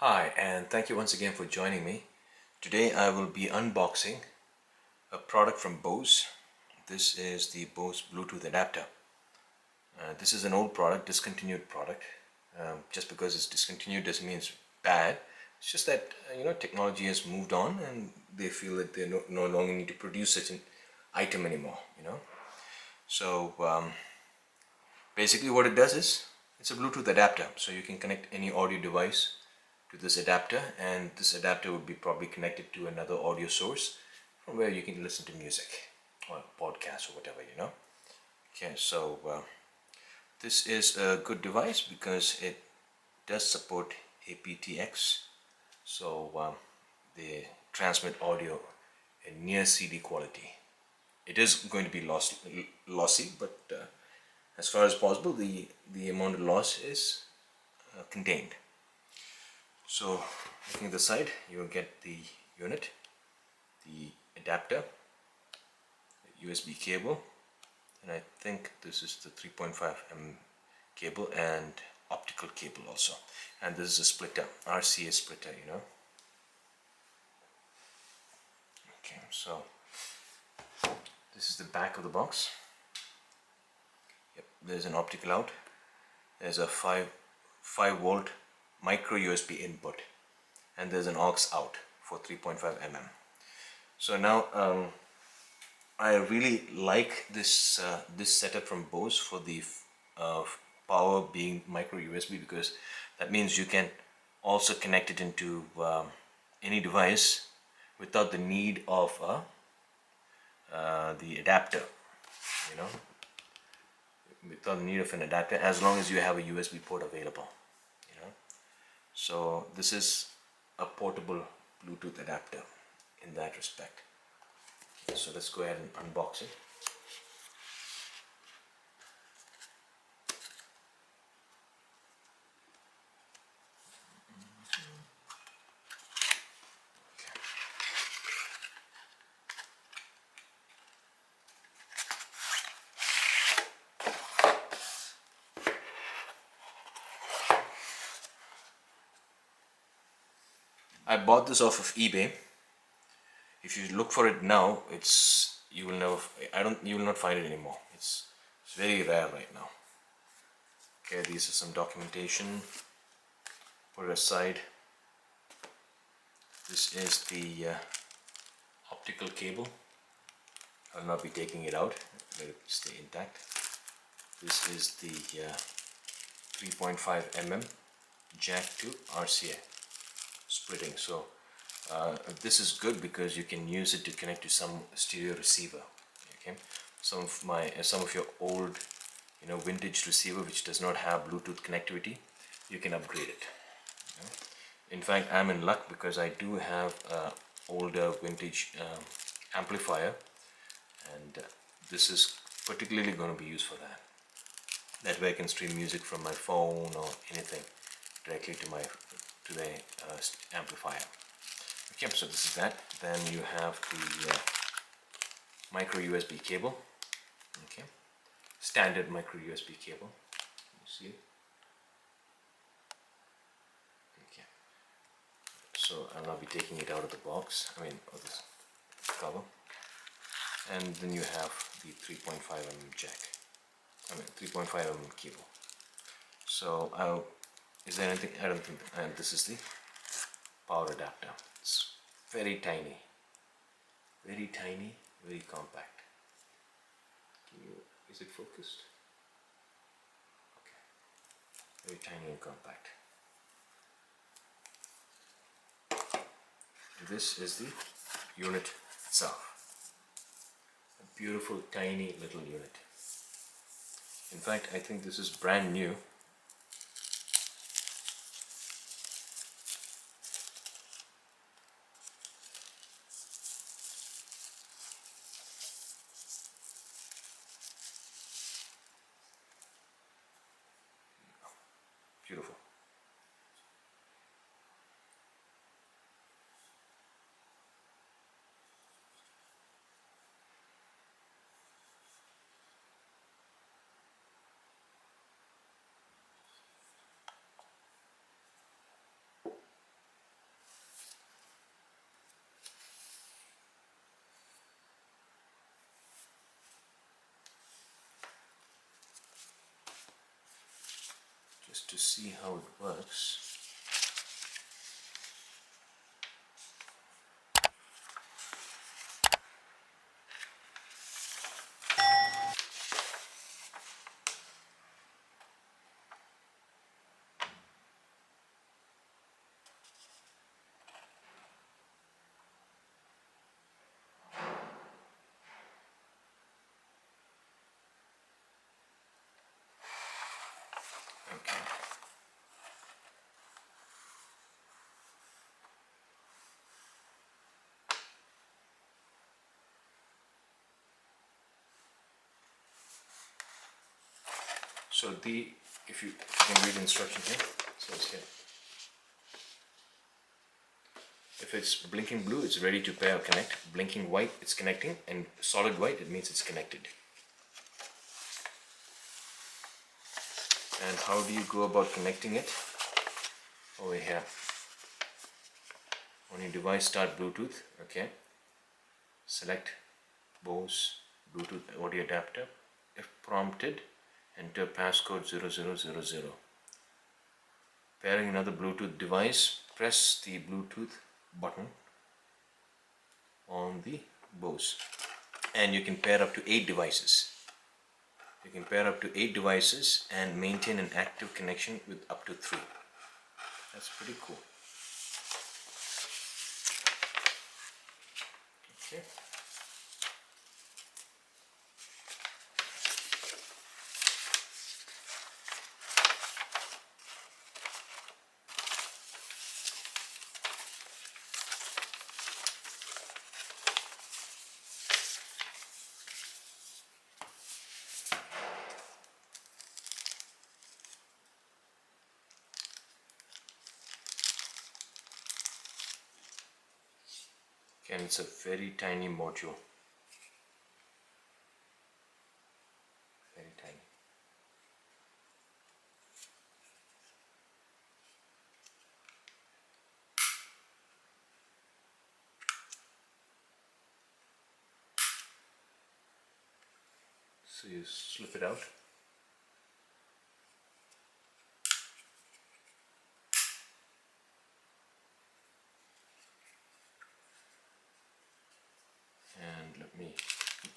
Hi, and thank you once again for joining me. Today I will be unboxing a product from Bose. This is the Bose Bluetooth adapter. This is an old product, discontinued product. Just because it's discontinued doesn't mean it's bad. It's just that technology has moved on and they feel that they no longer need to produce such an item anymore. So basically what it does is it's a Bluetooth adapter, so you can connect any audio device to this adapter, and this adapter would be probably connected to another audio source from where you can listen to music or podcasts or whatever. Okay, so this is a good device because it does support aptX, so they transmit audio in near CD quality. It is going to be lossy, but as far as possible, the amount of loss is contained. So looking at the side, you will get the unit, the adapter, the USB cable, and I think this is the 3.5mm cable and optical cable also. And this is a splitter, RCA splitter. Okay, so this is the back of the box. Yep, there's an optical out. There's a 5 volt micro USB input, and there's an aux out for 3.5mm. So now I really like this setup from Bose for the power being micro USB, because that means you can also connect it into any device without the need of the adapter, without the need of an adapter, as long as you have a USB port available. So this is a portable Bluetooth adapter in that respect. Okay, so let's go ahead and unbox it. I bought this off of eBay. If you look for it now, you will not find it anymore. It's very rare right now. Okay, these are some documentation. Put it aside. This is the optical cable. I'll not be taking it out. Let it stay intact. This is the 3.5mm jack to RCA splitting. So this is good because you can use it to connect to some stereo receiver. Okay, some of your old vintage receiver which does not have Bluetooth connectivity, you can upgrade it. In fact, I'm in luck because I do have a older vintage amplifier, and this is particularly going to be used for that. That way I can stream music from my phone or anything directly to the amplifier. Okay, so this is that. Then you have the micro USB cable. Okay, standard micro USB cable. You see it? Okay. So I'll not be taking it out of the box. Of this cover. And then you have the 3.5mm jack. 3.5mm cable. So is there anything? I don't think. And this is the power adapter. It's very tiny, very compact. Is it focused? Okay, very tiny and compact. This is the unit itself. A beautiful, tiny little unit. In fact, I think this is brand new. Beautiful. just to see how it works. Okay. So if you can read the instruction here, so it's here. If it's blinking blue, it's ready to pair or connect. Blinking white, it's connecting, and solid white, it means it's connected. And how do you go about connecting it? Over here. On your device, start Bluetooth. Okay. Select Bose Bluetooth audio adapter. If prompted, enter passcode 0000. Pairing another Bluetooth device, press the Bluetooth button on the Bose. And you can pair up to 8 devices. You can pair up to 8 devices and maintain an active connection with up to 3. That's pretty cool. Okay. And it's a very tiny module. Very tiny. So you slip it out. And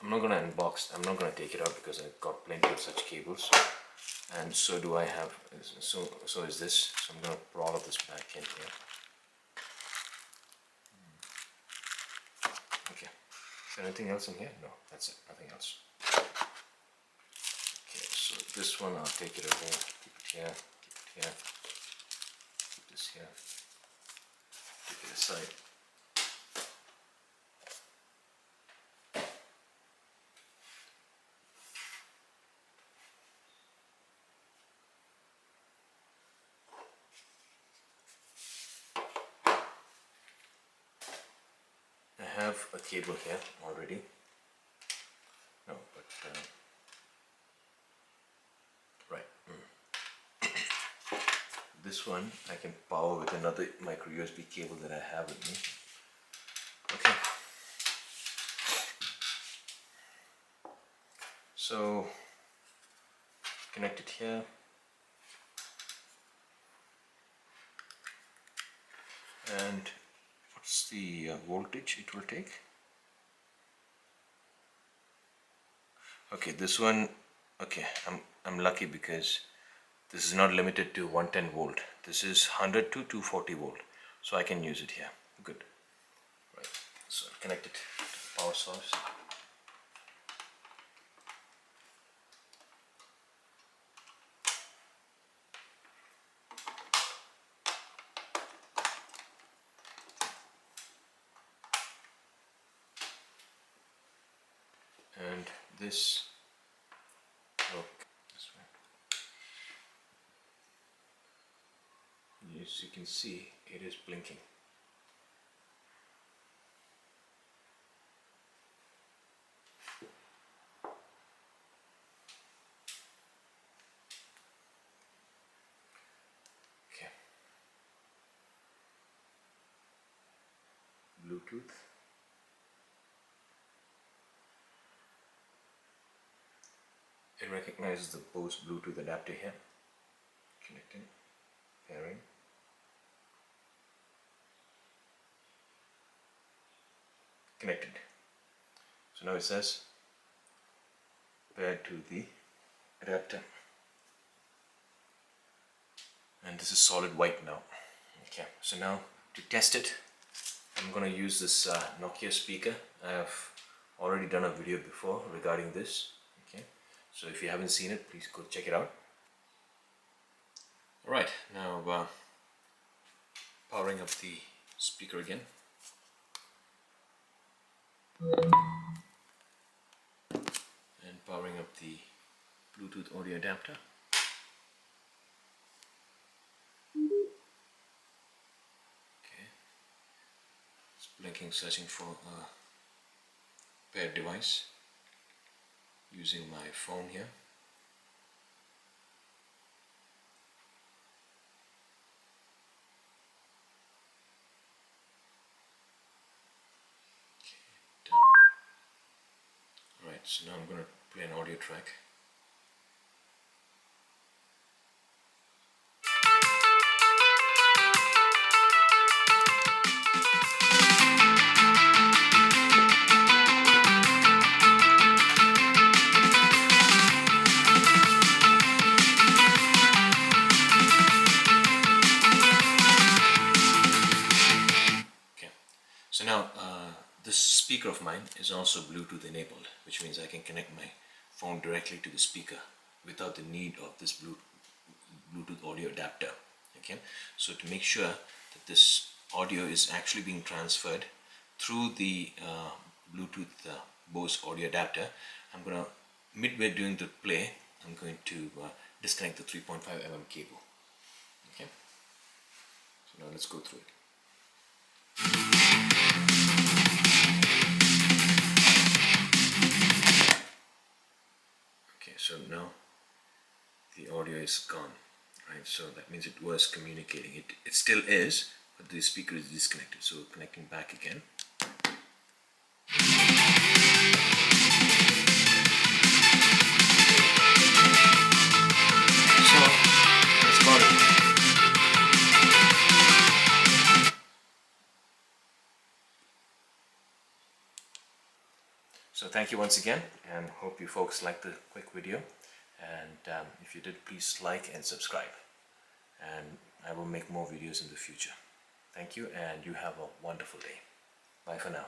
I'm not gonna unbox, I'm not gonna take it out because I've got plenty of such cables. And so do I have, so is this. So I'm gonna put all of this back in here. Okay. Is there anything else in here? No, that's it, nothing else. Okay, so this one I'll take it away, keep it here, keep it here, keep this here, keep it aside. I have a cable here already. No, but right. This one I can power with another micro USB cable that I have with me. Okay. So connect it here. And what's the voltage it will take? Okay, this one, okay, I'm lucky because this is not limited to 110 volt. This is 100 to 240 volt. So I can use it here. Good. Right. So connect it to the power source. And this, look, this way. As you can see, it is blinking. Okay. Bluetooth. It recognizes the Bose Bluetooth adapter here. Connecting, pairing. Connected. So now it says paired to the adapter. And this is solid white now. Okay, so now to test it, I'm going to use this Nokia speaker. I have already done a video before regarding this. Okay, so if you haven't seen it, please go check it out. Alright, now powering up the speaker again. And powering up the Bluetooth audio adapter. Okay, it's blinking, searching for a paired device using my phone here. Alright, so now I'm going to play an audio track. Okay, so now this speaker of mine is also Bluetooth enabled, which means I can connect my phone directly to the speaker without the need of this Bluetooth audio adapter. Okay, so to make sure that this audio is actually being transferred through the Bluetooth Bose audio adapter, I'm going to, midway during the play, I'm going to disconnect the 3.5 mm cable. Okay, so now let's go through it. Okay, so now the audio is gone, right? So that means it was communicating. It still is, but the speaker is disconnected. So connecting back again. So that's about it. So thank you once again, and hope you folks liked the quick video. And if you did, please like and subscribe. And I will make more videos in the future. Thank you, and you have a wonderful day. Bye for now.